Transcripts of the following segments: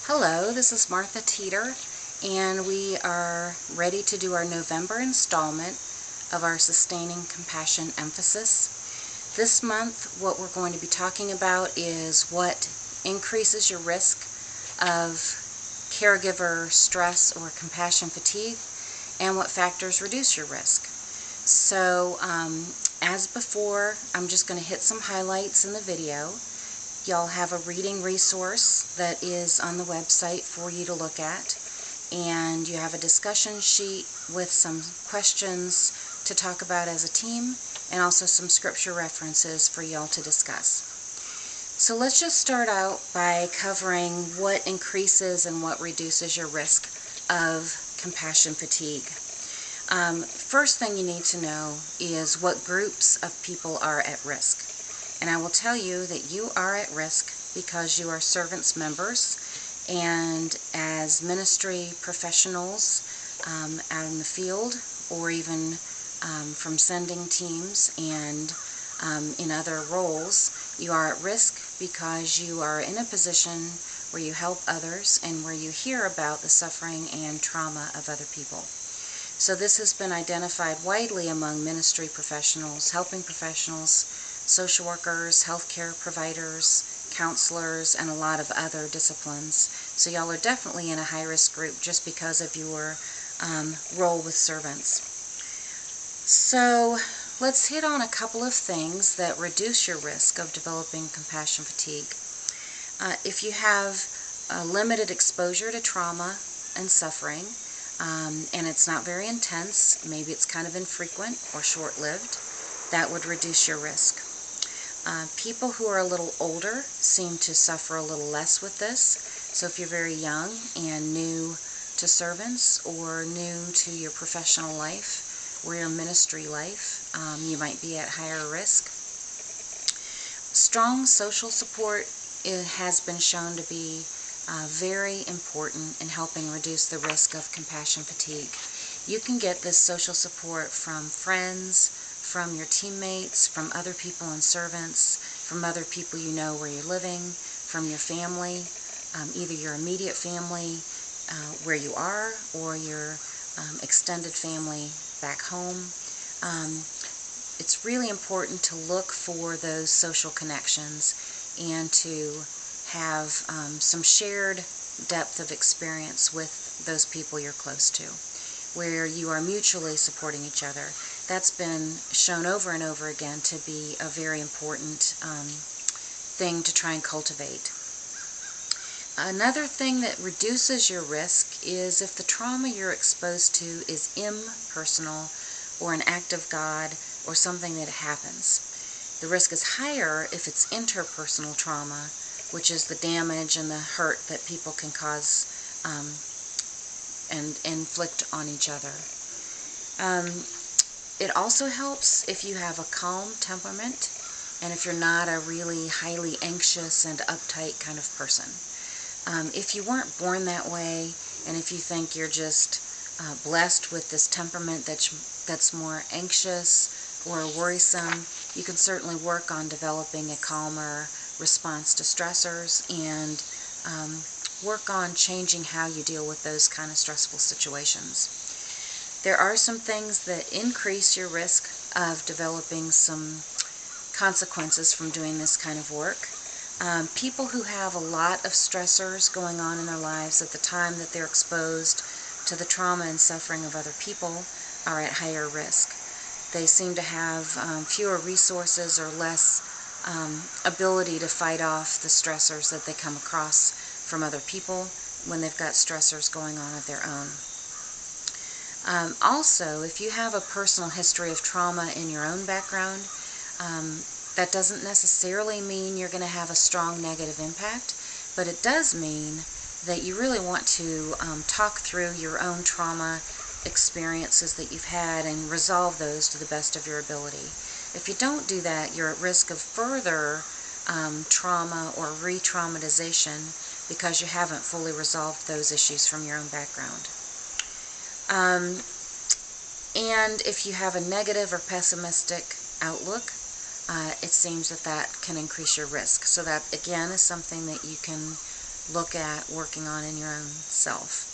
Hello, this is Martha Teeter, and we are ready to do our November installment of our Sustaining Compassion emphasis. This month, what we're going to be talking about is what increases your risk of caregiver stress or compassion fatigue, and what factors reduce your risk. So, as before, I'm just going to hit some highlights in the video. Y'all have a reading resource that is on the website for you to look at, and you have a discussion sheet with some questions to talk about as a team, and also some scripture references for y'all to discuss. So let's just start out by covering what increases and what reduces your risk of compassion fatigue. First thing you need to know is what groups of people are at risk. And I will tell you that you are at risk because you are servants members, and as ministry professionals out in the field, or even from sending teams and in other roles, you are at risk because you are in a position where you help others and where you hear about the suffering and trauma of other people. So this has been identified widely among ministry professionals, helping professionals, social workers, healthcare providers, counselors, and a lot of other disciplines. So y'all are definitely in a high-risk group just because of your role with servants. So let's hit on a couple of things that reduce your risk of developing compassion fatigue. If you have a limited exposure to trauma and suffering, and it's not very intense, maybe it's kind of infrequent or short-lived, that would reduce your risk. People who are a little older seem to suffer a little less with this. So if you're very young and new to servants or new to your professional life or your ministry life, you might be at higher risk. Strong social support has been shown to be very important in helping reduce the risk of compassion fatigue. You can get this social support from friends, from your teammates, from other people and servants, from other people you know where you're living, from your family, either your immediate family where you are or your extended family back home. It's really important to look for those social connections and to have some shared depth of experience with those people you're close to, where you are mutually supporting each other. That's been shown over and over again to be a very important thing to try and cultivate. Another thing that reduces your risk is if the trauma you're exposed to is impersonal or an act of God or something that happens. The risk is higher if it's interpersonal trauma, which is the damage and the hurt that people can cause and inflict on each other. It also helps if you have a calm temperament and if you're not a really highly anxious and uptight kind of person. If you weren't born that way, and if you think you're just blessed with this temperament that's more anxious or worrisome, you can certainly work on developing a calmer response to stressors and work on changing how you deal with those kind of stressful situations. There are some things that increase your risk of developing some consequences from doing this kind of work. People who have a lot of stressors going on in their lives at the time that they're exposed to the trauma and suffering of other people are at higher risk. They seem to have fewer resources or less ability to fight off the stressors that they come across from other people when they've got stressors going on of their own. Also, if you have a personal history of trauma in your own background, that doesn't necessarily mean you're going to have a strong negative impact, but it does mean that you really want to talk through your own trauma experiences that you've had and resolve those to the best of your ability. If you don't do that, you're at risk of further trauma or re-traumatization because you haven't fully resolved those issues from your own background. And if you have a negative or pessimistic outlook, it seems that can increase your risk. So that, again, is something that you can look at working on in your own self.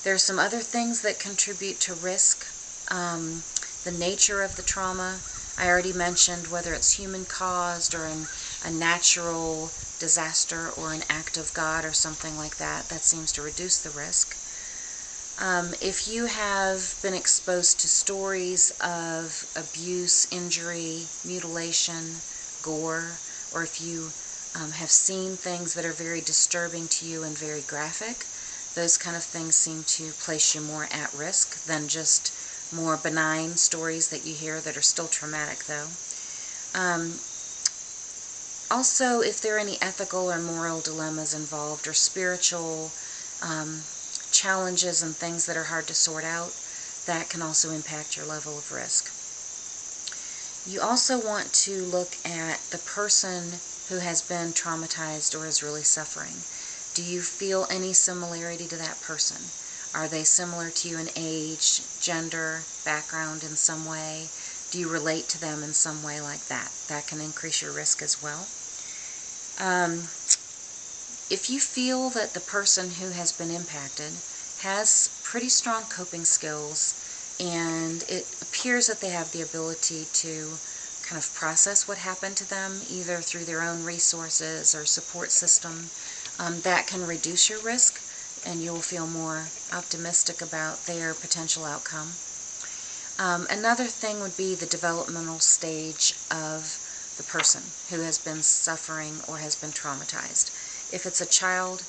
There are some other things that contribute to risk. The nature of the trauma, I already mentioned, whether it's human caused or a natural disaster or an act of God or something like that, that seems to reduce the risk. If you have been exposed to stories of abuse, injury, mutilation, gore, or if you have seen things that are very disturbing to you and very graphic, those kind of things seem to place you more at risk than just more benign stories that you hear that are still traumatic, though. Also, if there are any ethical or moral dilemmas involved or spiritual challenges and things that are hard to sort out, that can also impact your level of risk. You also want to look at the person who has been traumatized or is really suffering. Do you feel any similarity to that person? Are they similar to you in age, gender, background in some way? Do you relate to them in some way like that? That can increase your risk as well. If you feel that the person who has been impacted has pretty strong coping skills and it appears that they have the ability to kind of process what happened to them, either through their own resources or support system, that can reduce your risk and you will feel more optimistic about their potential outcome. Another thing would be the developmental stage of the person who has been suffering or has been traumatized. If it's a child,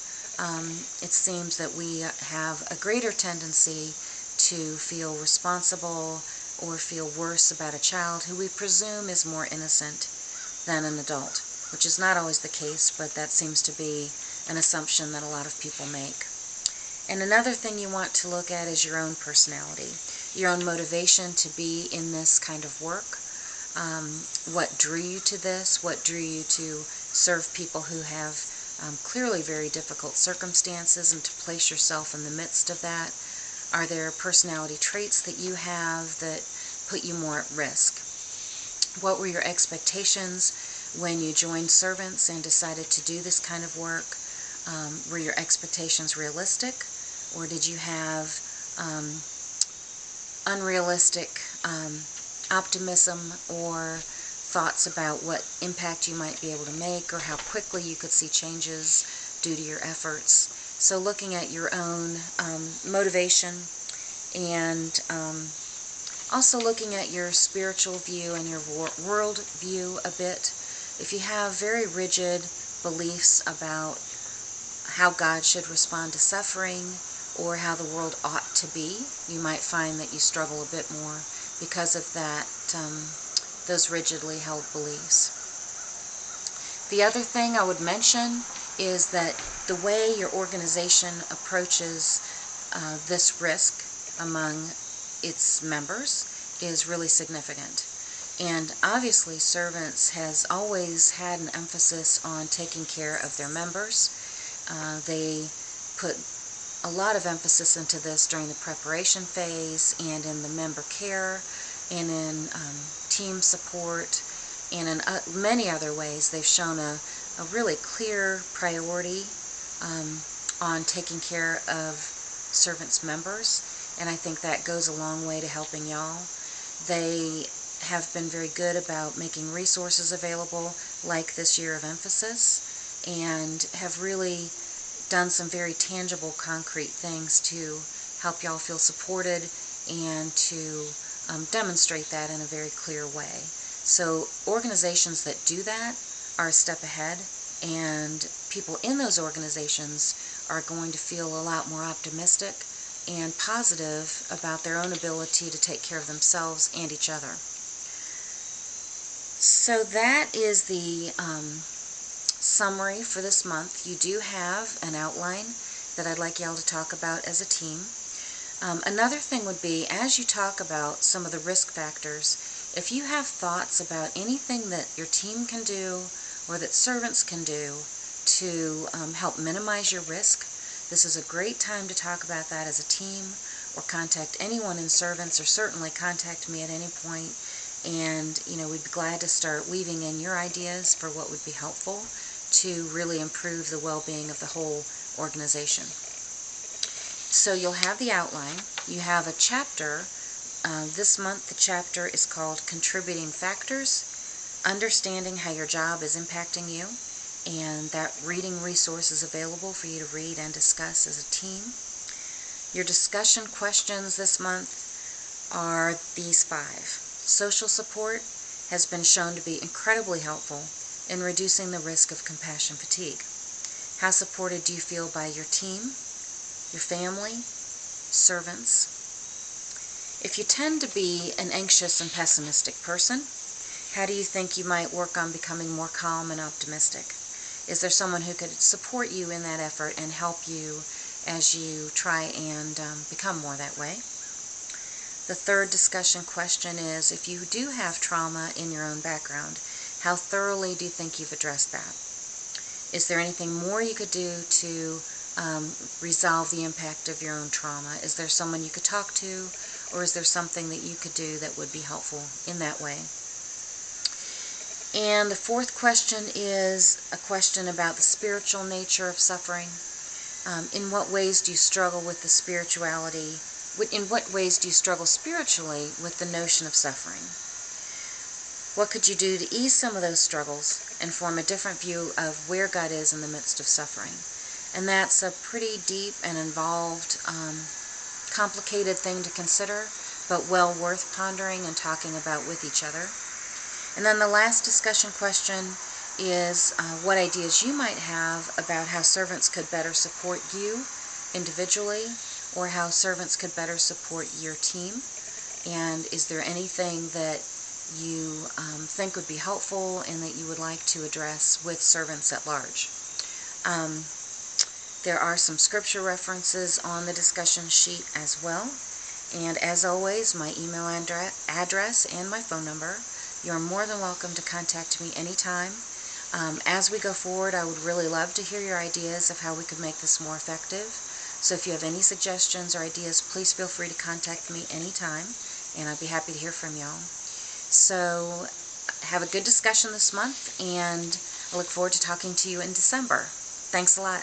it seems that we have a greater tendency to feel responsible or feel worse about a child who we presume is more innocent than an adult, which is not always the case, but that seems to be an assumption that a lot of people make. And another thing you want to look at is your own personality, your own motivation to be in this kind of work. What drew you to this? What drew you to serve people who have clearly very difficult circumstances and to place yourself in the midst of that? Are there personality traits that you have that put you more at risk? What were your expectations when you joined Servants and decided to do this kind of work? Were your expectations realistic, or did you have unrealistic optimism or thoughts about what impact you might be able to make or how quickly you could see changes due to your efforts? So looking at your own motivation and also looking at your spiritual view and your world view a bit. If you have very rigid beliefs about how God should respond to suffering or how the world ought to be, you might find that you struggle a bit more because of that, those rigidly held beliefs. The other thing I would mention is that the way your organization approaches this risk among its members is really significant. And obviously Servants has always had an emphasis on taking care of their members. They put a lot of emphasis into this during the preparation phase and in the member care and in team support and in many other ways. They've shown a really clear priority on taking care of Servants members, and I think that goes a long way to helping y'all. They have been very good about making resources available like this year of emphasis and have really done some very tangible, concrete things to help y'all feel supported and to demonstrate that in a very clear way. So organizations that do that are a step ahead, and people in those organizations are going to feel a lot more optimistic and positive about their own ability to take care of themselves and each other. So that is the summary for this month. You do have an outline that I'd like y'all to talk about as a team. Another thing would be, as you talk about some of the risk factors, if you have thoughts about anything that your team can do or that Servants can do to help minimize your risk, this is a great time to talk about that as a team, or contact anyone in Servants, or certainly contact me at any point, and we'd be glad to start weaving in your ideas for what would be helpful to really improve the well-being of the whole organization. So you'll have the outline. You have a chapter. This month the chapter is called Contributing Factors, Understanding How Your Job is Impacting You, and that reading resource is available for you to read and discuss as a team. Your discussion questions this month are these 5. Social support has been shown to be incredibly helpful in reducing the risk of compassion fatigue. How supported do you feel by your team, your family, servants? If you tend to be an anxious and pessimistic person, how do you think you might work on becoming more calm and optimistic? Is there someone who could support you in that effort and help you as you try and become more that way? The third discussion question is, if you do have trauma in your own background, how thoroughly do you think you've addressed that? Is there anything more you could do to resolve the impact of your own trauma? Is there someone you could talk to, or is there something that you could do that would be helpful in that way? And the fourth question is a question about the spiritual nature of suffering. In what ways do you struggle with the spirituality? In what ways do you struggle spiritually with the notion of suffering? What could you do to ease some of those struggles and form a different view of where God is in the midst of suffering? And that's a pretty deep and involved, complicated thing to consider, but well worth pondering and talking about with each other. And then the last discussion question is what ideas you might have about how servants could better support you individually, or how servants could better support your team. And is there anything that you think would be helpful and that you would like to address with servants at large? There are some scripture references on the discussion sheet as well. And as always, my email address and my phone number. You're more than welcome to contact me anytime. As we go forward, I would really love to hear your ideas of how we could make this more effective. So if you have any suggestions or ideas, please feel free to contact me anytime, and I'd be happy to hear from y'all. So have a good discussion this month, and I look forward to talking to you in December. Thanks a lot.